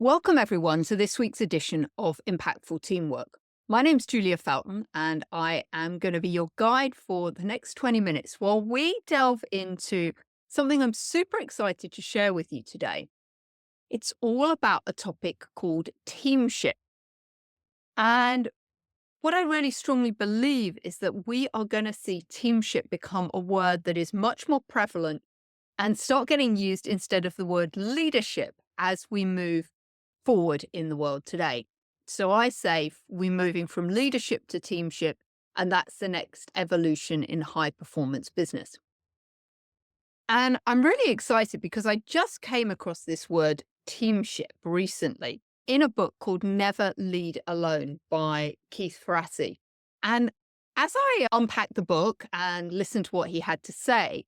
Welcome, everyone, to this week's edition of Impactful Teamwork. My name's Julia Felton, and I am going to be your guide for the next 20 minutes while we delve into something I'm super excited to share with you today. It's all about a topic called teamship. And what I really strongly believe is that we are going to see teamship become a word that is much more prevalent and start getting used instead of the word leadership as we move forward in the world today. So I say we're moving from leadership to teamship, and that's the next evolution in high performance business. And I'm really excited because I just came across this word teamship recently in a book called Never Lead Alone by Keith Ferrazzi. And as I unpacked the book and listened to what he had to say,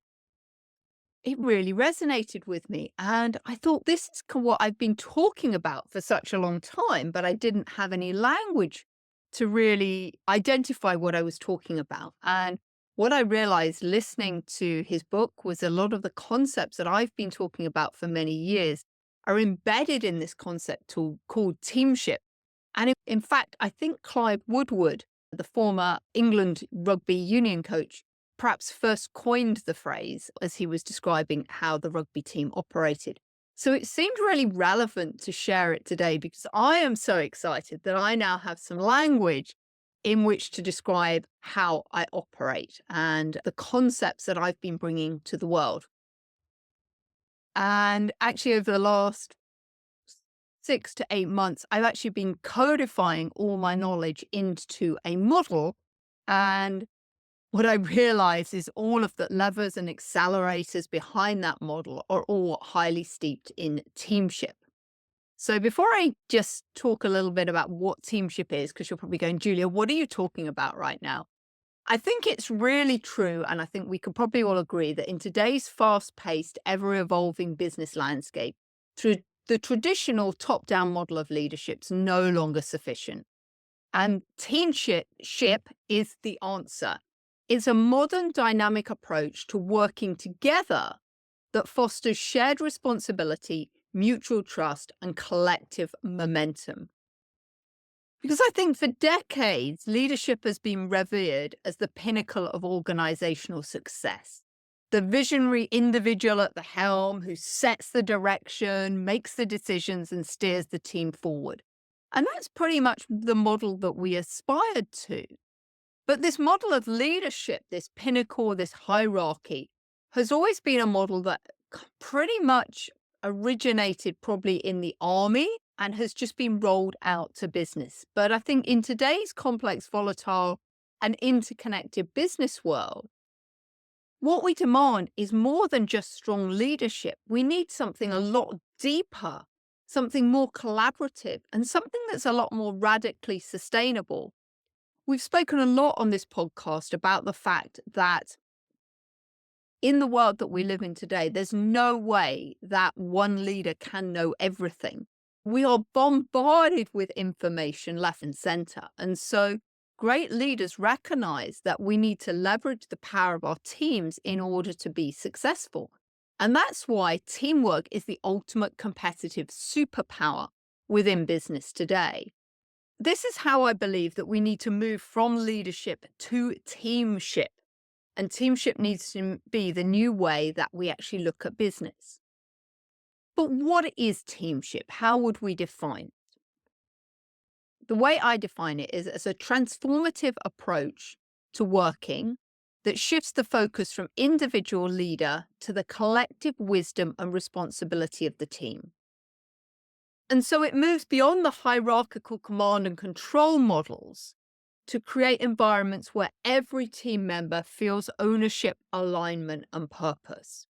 it really resonated with me. And I thought, this is what I've been talking about for such a long time, but I didn't have any language to really identify what I was talking about. And what I realized listening to his book was a lot of the concepts that I've been talking about for many years are embedded in this concept tool called teamship. And in fact, I think Clive Woodward, the former England rugby union coach, perhaps first coined the phrase as he was describing how the rugby team operated. So it seemed really relevant to share it today because I am so excited that I now have some language in which to describe how I operate and the concepts that I've been bringing to the world. And actually, over the last 6 to 8 months, I've actually been codifying all my knowledge into a model. And what I realize is all of the levers and accelerators behind that model are all highly steeped in teamship. So before I just talk a little bit about what teamship is, because you're probably going, Julia, what are you talking about right now? I think it's really true. And I think we could probably all agree that in today's fast paced, ever evolving business landscape, through the traditional top down model of leadership is no longer sufficient. And teamship is the answer. It's a modern dynamic approach to working together that fosters shared responsibility, mutual trust, and collective momentum. Because I think for decades, leadership has been revered as the pinnacle of organizational success. The visionary individual at the helm who sets the direction, makes the decisions, and steers the team forward. And that's pretty much the model that we aspired to. But this model of leadership, this pinnacle, this hierarchy, has always been a model that pretty much originated probably in the army and has just been rolled out to business. But I think in today's complex, volatile, and interconnected business world, what we demand is more than just strong leadership. We need something a lot deeper, something more collaborative, and something that's a lot more radically sustainable. We've spoken a lot on this podcast about the fact that in the world that we live in today, there's no way that one leader can know everything. We are bombarded with information left and center. And so great leaders recognize that we need to leverage the power of our teams in order to be successful. And that's why teamwork is the ultimate competitive superpower within business today. This is how I believe that we need to move from leadership to teamship. And teamship needs to be the new way that we actually look at business. But what is teamship? How would we define it? The way I define it is as a transformative approach to working that shifts the focus from individual leader to the collective wisdom and responsibility of the team. And so it moves beyond the hierarchical command and control models to create environments where every team member feels ownership, alignment, and purpose.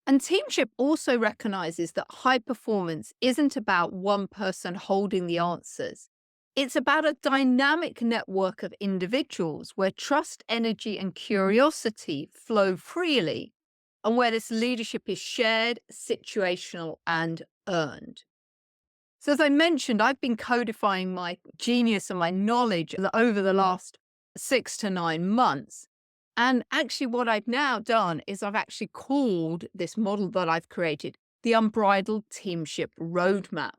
And teamship also recognizes that high performance isn't about one person holding the answers. It's about a dynamic network of individuals where trust, energy, and curiosity flow freely, and where this leadership is shared, situational, and earned. So, as I mentioned, I've been codifying my genius and my knowledge over the last 6 to 9 months. And actually, what I've now done is I've actually called this model that I've created the unbridled teamship roadmap.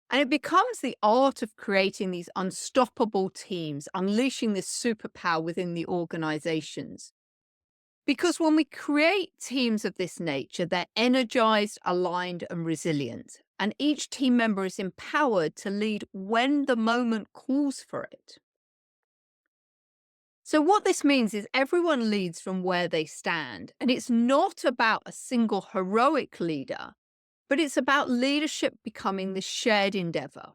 And it becomes the art of creating these unstoppable teams, unleashing this superpower within the organizations. Because when we create teams of this nature, they're energized, aligned, and resilient. And each team member is empowered to lead when the moment calls for it. So, what this means is everyone leads from where they stand. And it's not about a single heroic leader, but it's about leadership becoming this shared endeavor,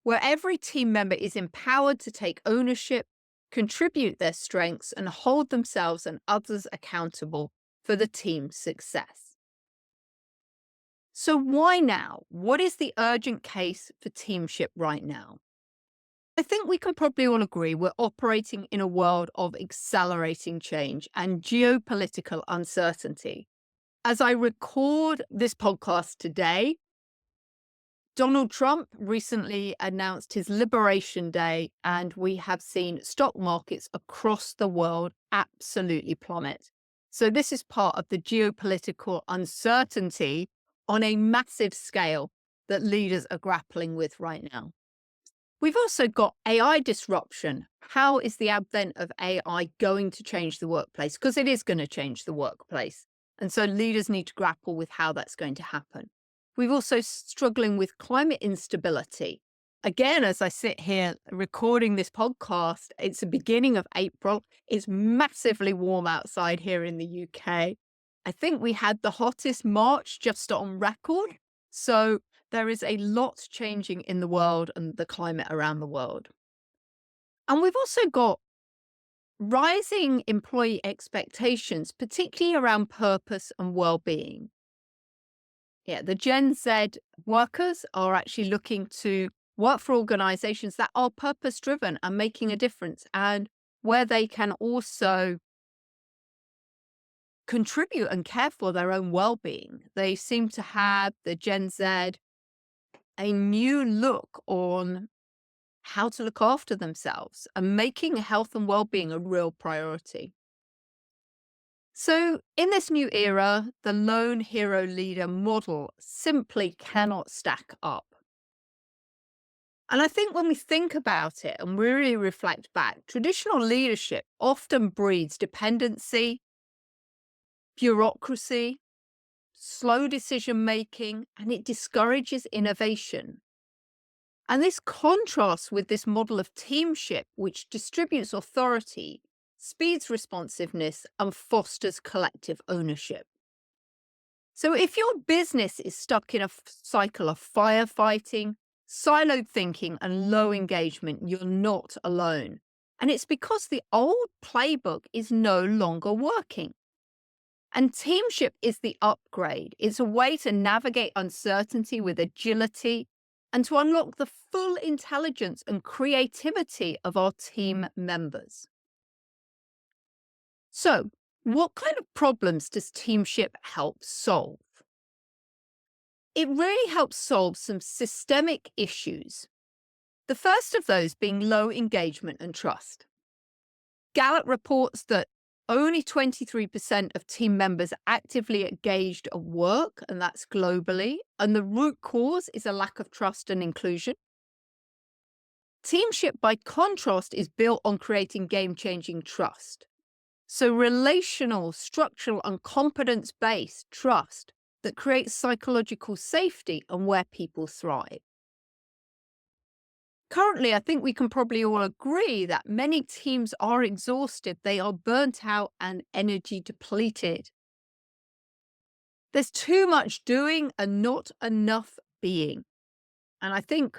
where every team member is empowered to take ownership, contribute their strengths, and hold themselves and others accountable for the team's success. So, why now? What is the urgent case for teamship right now? I think we can probably all agree we're operating in a world of accelerating change and geopolitical uncertainty. As I record this podcast today, Donald Trump recently announced his Liberation Day, and we have seen stock markets across the world absolutely plummet. So, this is part of the geopolitical uncertainty on a massive scale that leaders are grappling with right now. We've also got AI disruption. How is the advent of AI going to change the workplace? Because it is going to change the workplace. And so leaders need to grapple with how that's going to happen. We've also struggling with climate instability. Again, as I sit here recording this podcast, it's the beginning of April. It's massively warm outside here in the UK. I think we had the hottest March just on record. So there is a lot changing in the world and the climate around the world. And we've also got rising employee expectations, particularly around purpose and well-being. Yeah, the Gen Z workers are actually looking to work for organizations that are purpose-driven and making a difference, and where they can also contribute and care for their own well-being. They seem to have, the Gen Z, a new look on how to look after themselves and making health and well-being a real priority. So, in this new era, the lone hero leader model simply cannot stack up. And I think when we think about it and really reflect back, traditional leadership often breeds dependency, bureaucracy, slow decision making, and it discourages innovation. And this contrasts with this model of teamship, which distributes authority, speeds responsiveness, and fosters collective ownership. So, if your business is stuck in a cycle of firefighting, siloed thinking, and low engagement, you're not alone. And it's because the old playbook is no longer working. And teamship is the upgrade. It's a way to navigate uncertainty with agility and to unlock the full intelligence and creativity of our team members. So, what kind of problems does teamship help solve? It really helps solve some systemic issues. The first of those being low engagement and trust. Gallup reports that only 23% of team members are actively engaged at work, and that's globally. And the root cause is a lack of trust and inclusion. Teamship, by contrast, is built on creating game-changing trust. So relational, structural, and competence-based trust that creates psychological safety and where people thrive. Currently, I think we can probably all agree that many teams are exhausted, they are burnt out and energy depleted. There's too much doing and not enough being. And I think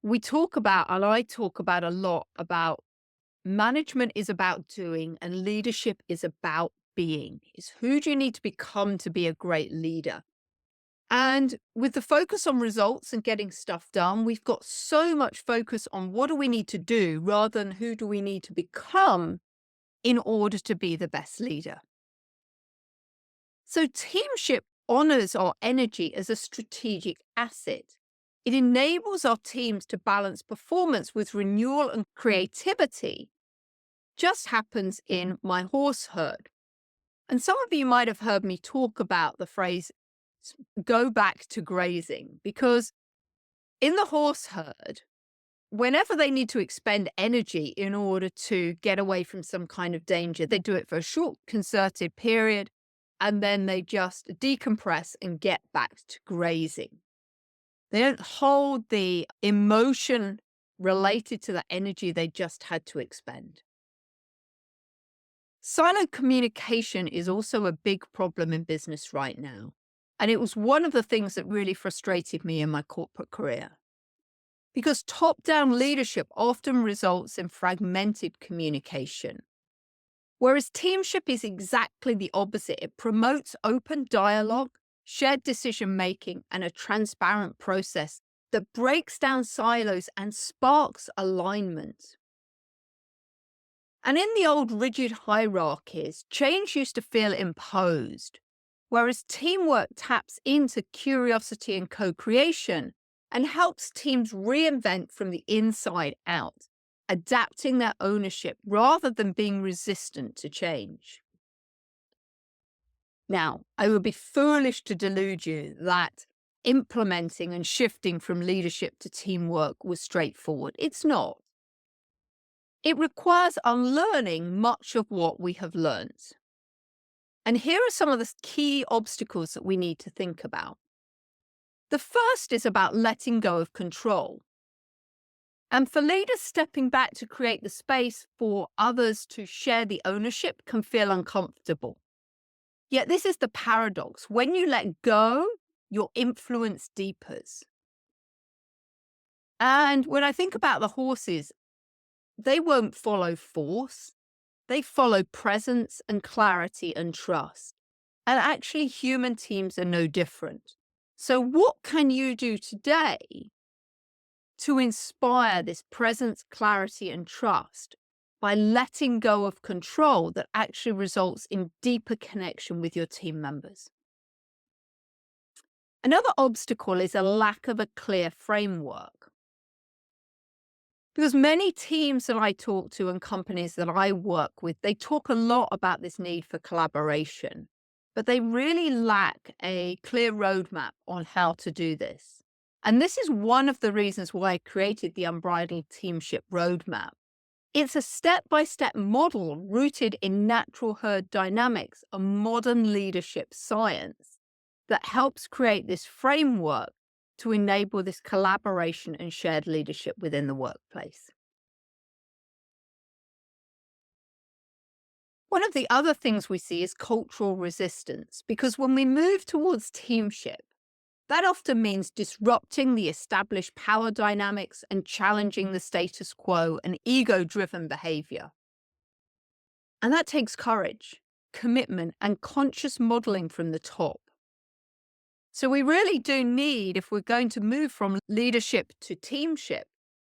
we talk about, and I talk about a lot about management is about doing and leadership is about being. It's who do you need to become to be a great leader? And with the focus on results and getting stuff done, we've got so much focus on what do we need to do rather than who do we need to become in order to be the best leader. So teamship honors our energy as a strategic asset. It enables our teams to balance performance with renewal and creativity. Just happens in my horse herd. And some of you might have heard me talk about the phrase go back to grazing, because in the horse herd, whenever they need to expend energy in order to get away from some kind of danger, they do it for a short, concerted period, and then they just decompress and get back to grazing. They don't hold the emotion related to the energy they just had to expend. Silent communication is also a big problem in business right now. And it was one of the things that really frustrated me in my corporate career. Because top-down leadership often results in fragmented communication, whereas teamship is exactly the opposite. It promotes open dialogue, shared decision-making, and a transparent process that breaks down silos and sparks alignment. And in the old rigid hierarchies, change used to feel imposed, whereas teamwork taps into curiosity and co-creation and helps teams reinvent from the inside out, adapting their ownership rather than being resistant to change. Now, I would be foolish to delude you that implementing and shifting from leadership to teamwork was straightforward. It's not. It requires unlearning much of what we have learned. And here are some of the key obstacles that we need to think about. The first is about letting go of control. And for leaders, stepping back to create the space for others to share the ownership can feel uncomfortable. Yet this is the paradox. When you let go, your influence deepens. And when I think about the horses, they won't follow force. They follow presence and clarity and trust. And actually, human teams are no different. So what can you do today to inspire this presence, clarity, and trust by letting go of control that actually results in deeper connection with your team members? Another obstacle is a lack of a clear framework. Because many teams that I talk to and companies that I work with, they talk a lot about this need for collaboration, but they really lack a clear roadmap on how to do this. And this is one of the reasons why I created the Unbridled Teamship Roadmap. It's a step-by-step model rooted in natural herd dynamics and modern leadership science that helps create this framework to enable this collaboration and shared leadership within the workplace. One of the other things we see is cultural resistance, because when we move towards teamship, that often means disrupting the established power dynamics and challenging the status quo and ego-driven behavior. And that takes courage, commitment, and conscious modeling from the top. So we really do need, if we're going to move from leadership to teamship,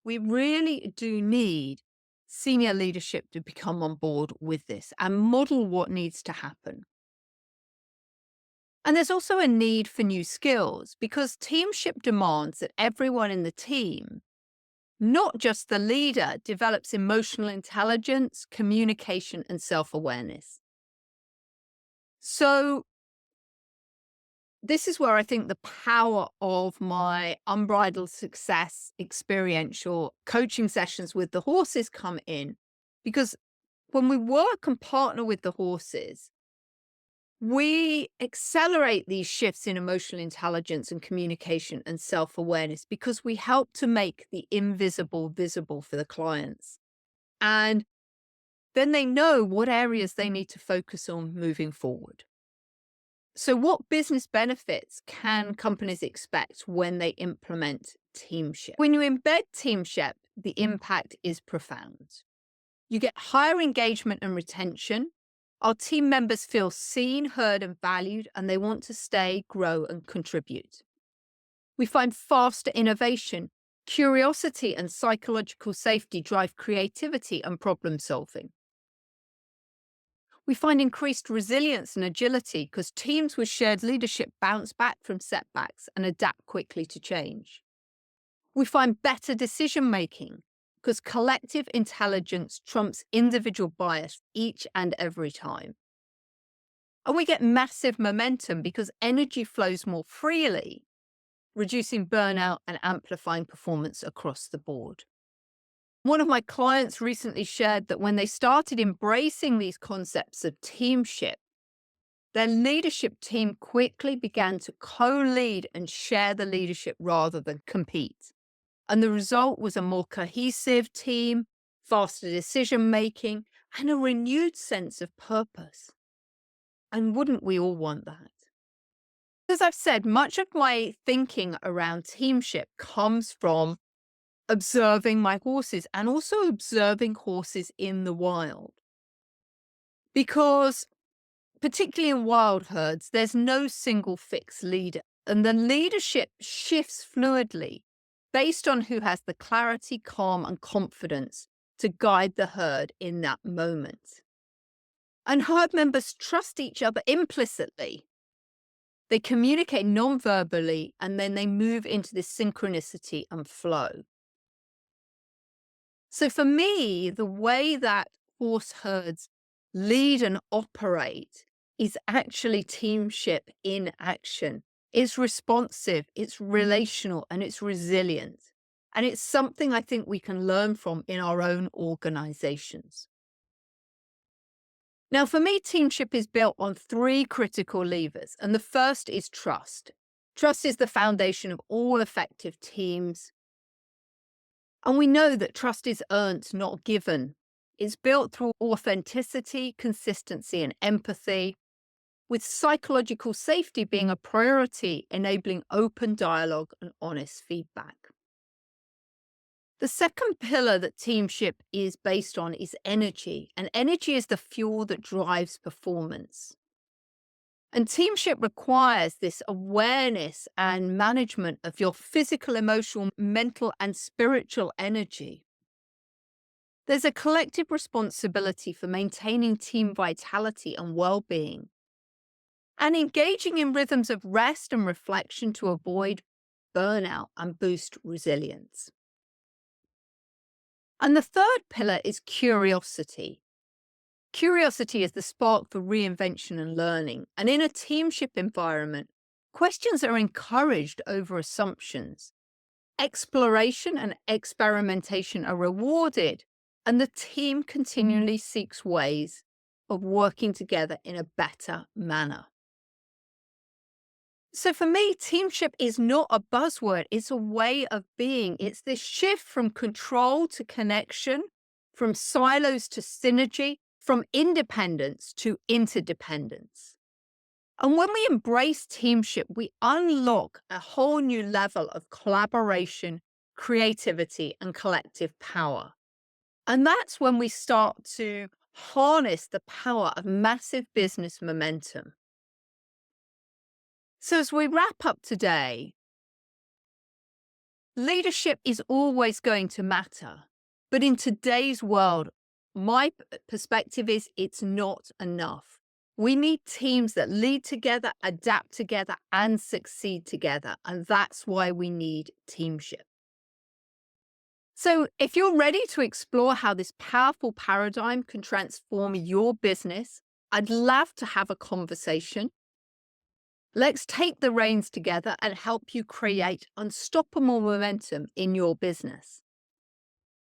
we really do need senior leadership to become on board with this and model what needs to happen. And there's also a need for new skills, because teamship demands that everyone in the team, not just the leader, develops emotional intelligence, communication, and self-awareness. So this is where I think the power of my Unbridled Success experiential coaching sessions with the horses come in, because when we work and partner with the horses, we accelerate these shifts in emotional intelligence and communication and self-awareness, because we help to make the invisible visible for the clients. And then they know what areas they need to focus on moving forward. So what business benefits can companies expect when they implement teamship? When you embed teamship, the impact is profound. You get higher engagement and retention. Our team members feel seen, heard, and valued, and they want to stay, grow, and contribute. We find faster innovation. Curiosity and psychological safety drive creativity and problem solving. We find increased resilience and agility, because teams with shared leadership bounce back from setbacks and adapt quickly to change. We find better decision-making, because collective intelligence trumps individual bias each and every time. And we get massive momentum because energy flows more freely, reducing burnout and amplifying performance across the board. One of my clients recently shared that when they started embracing these concepts of teamship, their leadership team quickly began to co-lead and share the leadership rather than compete. And the result was a more cohesive team, faster decision making, and a renewed sense of purpose. And wouldn't we all want that? As I've said, much of my thinking around teamship comes from observing my horses and also observing horses in the wild. Because particularly in wild herds, there's no single fixed leader, and the leadership shifts fluidly based on who has the clarity, calm, and confidence to guide the herd in that moment. And herd members trust each other implicitly. They communicate non-verbally, and then they move into this synchronicity and flow. So for me, the way that horse herds lead and operate is actually teamship in action. It's responsive, it's relational, and it's resilient. And it's something I think we can learn from in our own organizations. Now, for me, teamship is built on three critical levers. And the first is trust. Trust is the foundation of all effective teams. And we know that trust is earned, not given. It's built through authenticity, consistency, and empathy, with psychological safety being a priority, enabling open dialogue and honest feedback. The second pillar that teamship is based on is energy, and energy is the fuel that drives performance. And teamship requires this awareness and management of your physical, emotional, mental, and spiritual energy. There's a collective responsibility for maintaining team vitality and well-being, and engaging in rhythms of rest and reflection to avoid burnout and boost resilience. And the third pillar is curiosity. Curiosity is the spark for reinvention and learning. And in a teamship environment, questions are encouraged over assumptions. Exploration and experimentation are rewarded, and the team continually seeks ways of working together in a better manner. So for me, teamship is not a buzzword, it's a way of being. It's this shift from control to connection, from silos to synergy, from independence to interdependence. And when we embrace teamship, we unlock a whole new level of collaboration, creativity, and collective power. And that's when we start to harness the power of massive business momentum. So as we wrap up today, leadership is always going to matter. But in today's world, my perspective is it's not enough. We need teams that lead together, adapt together, and succeed together. And that's why we need teamship. So if you're ready to explore how this powerful paradigm can transform your business, I'd love to have a conversation. Let's take the reins together and help you create unstoppable momentum in your business.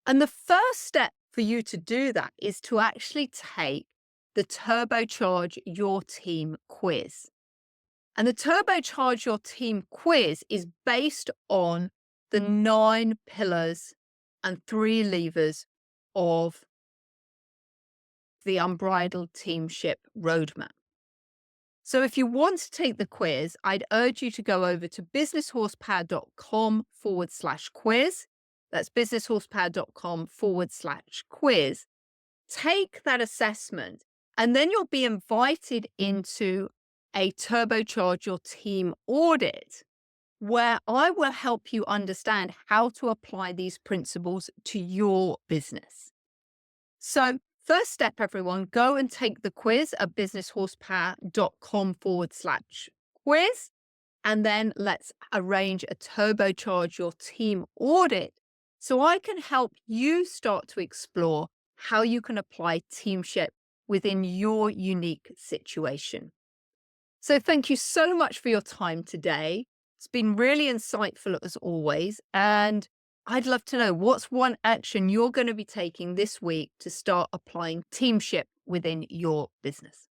And the first step for you to do that is to actually take the Turbocharge Your Team quiz. And the Turbocharge Your Team quiz is based on the 9 pillars and 3 levers of the Unbridled Teamship Roadmap. So if you want to take the quiz, I'd urge you to go over to businesshorsepower.com/quiz. That's businesshorsepower.com/quiz. Take that assessment, and then you'll be invited into a Turbocharge Your Team audit, where I will help you understand how to apply these principles to your business. So first step, everyone, go and take the quiz at businesshorsepower.com/quiz. And then let's arrange a Turbocharge Your Team audit so I can help you start to explore how you can apply teamship within your unique situation. So thank you so much for your time today. It's been really insightful as always. And I'd love to know what's one action you're going to be taking this week to start applying teamship within your business?